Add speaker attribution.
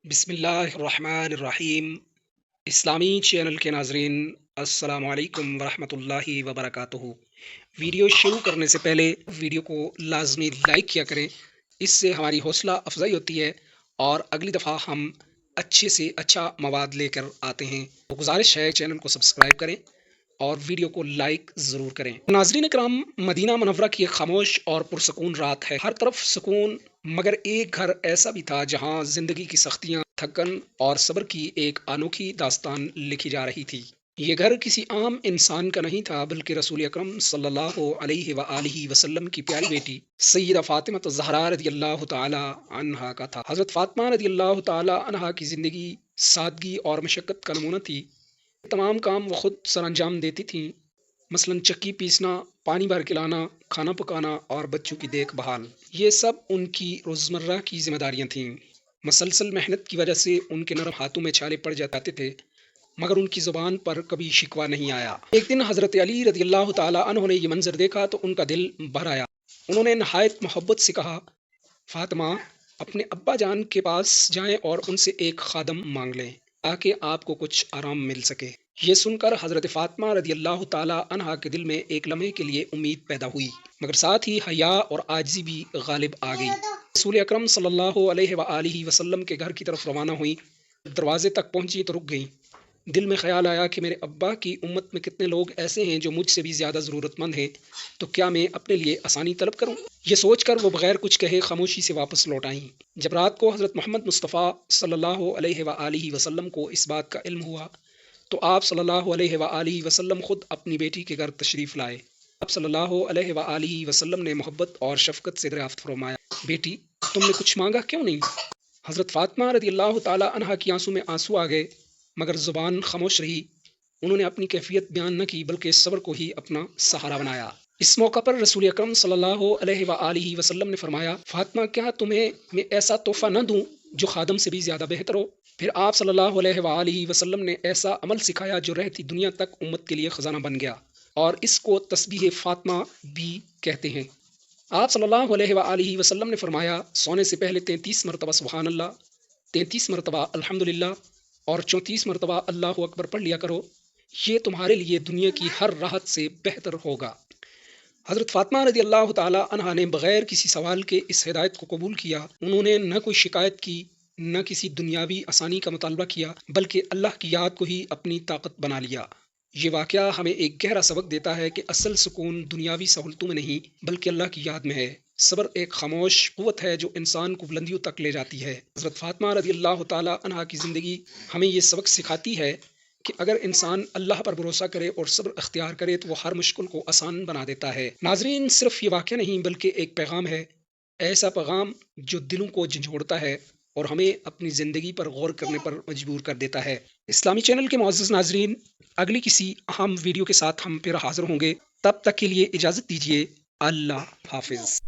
Speaker 1: बिस्मिल्लाहिर्रहमानिर्रहीम। इस्लामी चैनल के नाजरीन, अस्सलाम वालेकुम वरहमतुल्लाहि वबरकातुहू। वीडियो शुरू करने से पहले वीडियो को लाजमी लाइक किया करें। इससे हमारी हौसला अफजाई होती है और अगली दफ़ा हम अच्छे से अच्छा मवाद लेकर आते हैं। तो गुजारिश है चैनल को सब्सक्राइब करें और वीडियो को लाइक ज़रूर करें। नाजरीन कराम, मदीना मुनव्वरा की एक खामोश और पुरसकून रात है। हर तरफ सुकून, मगर एक घर ऐसा भी था जहां जिंदगी की सख्तियां, थकन और सब्र की एक अनोखी दास्तान लिखी जा रही थी। ये घर किसी आम इंसान का नहीं था, बल्कि रसूल अकरम सल्लल्लाहु अलैहि वआलिहि वसल्लम की प्यारी बेटी सैयदा फातिमा ज़हरा रदियल्लाहु ताला अन्हा का था। हज़रत फातिमा रदियल्लाहु ताला अन्हा की ज़िंदगी सादगी और मशक्क़त का नमूना थी। तमाम काम वो खुद सरअंजाम देती थीं, मसलन चक्की पीसना, पानी भर के लाना, खाना पकाना और बच्चों की देखभाल। ये सब उनकी रोज़मर्रा की जिम्मेदारियां थीं। मसलसल मेहनत की वजह से उनके नरम हाथों में छाले पड़ जाते थे, मगर उनकी ज़ुबान पर कभी शिकवा नहीं आया। एक दिन हज़रत अली रज़ियल्लाहु ताला अन्हु ने ये मंजर देखा तो उनका दिल भर आया। उन्होंने नहायत मोहब्बत से कहा, फातिमा, अपने अब्बा जान के पास जाएं और उनसे एक खादम मांग लें ताकि आपको कुछ आराम मिल सके। ये सुनकर हज़रत फ़ातिमा रदियल्लाहु ताला अन्हा के दिल में एक लम्हे के लिए उम्मीद पैदा हुई, मगर साथ ही हया और आजिज़ी भी गालिब आ गई। रसूल अकरम सल्लल्लाहु अलैहि वसल्लम के घर की तरफ रवाना हुई। दरवाजे तक पहुंची तो रुक गई। दिल में ख्याल आया कि मेरे अब्बा की उम्मत में कितने लोग ऐसे हैं जो मुझसे भी ज़्यादा ज़रूरतमंद हैं, तो क्या मैं अपने लिए आसानी तलब करूं? ये सोचकर वो बगैर कुछ कहे खामोशी से वापस लौट आईं। जब रात को हज़रत मोहम्मद मुस्तफ़ा सल्लल्लाहु अलैहि वसल्लम को इस बात का इल्म हुआ, तो आप सल्लल्लाहु अलैहि वसल्लम खुद अपनी बेटी के घर तशरीफ़ लाए। आप सल्लल्लाहु अलैहि वसल्लम ने मोहब्बत और शफ़क़त से दरियाफ़्त फरमाया, बेटी, तुमने कुछ मांगा क्यों नहीं? हज़रत फ़ातिमा रदियल्लाहु ताला अन्हा की आंसू में आंसू आ गए, मगर ज़ुबान खामोश रही। उन्होंने अपनी कैफियत बयान न की, बल्कि सब्र को ही अपना सहारा बनाया। इस मौका पर रसूल अकरम सल्लल्लाहु अलैहि वसल्लम ने फरमाया, फातिमा, क्या तुम्हें मैं ऐसा तोहफा न दूं जो खादम से भी ज्यादा बेहतर हो? फिर आप सल्लल्लाहु अलैहि वसल्लम ने ऐसा अमल सिखाया जो रहती दुनिया तक उम्मत के लिए खजाना बन गया, और इसको तस्बीह फातिमा भी कहते हैं। आप सल्लल्लाहु अलैहि वसल्लम ने फरमाया, सोने से पहले 33 मरतबा सुबहान अल्लाह, 33 मरतबा अल्हम्दुलिल्लाह और 34 मरतबा अल्लाहु अकबर पढ़ लिया करो। ये तुम्हारे लिए दुनिया की हर राहत से बेहतर होगा। हज़रत फ़ातिमा रज़ियल्लाहु ताला अन्हा ने बग़ैर किसी सवाल के इस हिदायत को कबूल किया। उन्होंने न कोई शिकायत की, न किसी दुनियावी आसानी का मुतालबा किया, बल्कि अल्लाह की याद को ही अपनी ताकत बना लिया। ये वाक़या हमें एक गहरा सबक देता है कि असल सुकून दुनियावी सहूलतों में नहीं, बल्कि अल्लाह की याद में है। सब्र एक खामोश क़ुव्वत है जो इंसान को बुलंदियों तक ले जाती है। हज़रत फ़ातिमा रज़ियल्लाहु ताला अन्हा की ज़िंदगी हमें ये सबक सिखाती है कि अगर इंसान अल्लाह पर भरोसा करे और सब्र अख्तियार करे तो वो हर मुश्किल को आसान बना देता है। नाजरीन, सिर्फ ये वाक़या नहीं बल्कि एक पैगाम है, ऐसा पैगाम जो दिलों को झंझोड़ता है और हमें अपनी ज़िंदगी पर गौर करने पर मजबूर कर देता है। इस्लामी चैनल के मुअज़्ज़ज़ नाजरीन, अगली किसी अहम वीडियो के साथ हम फिर हाज़िर होंगे। तब तक के लिए इजाज़त दीजिए। अल्लाह हाफ़िज़।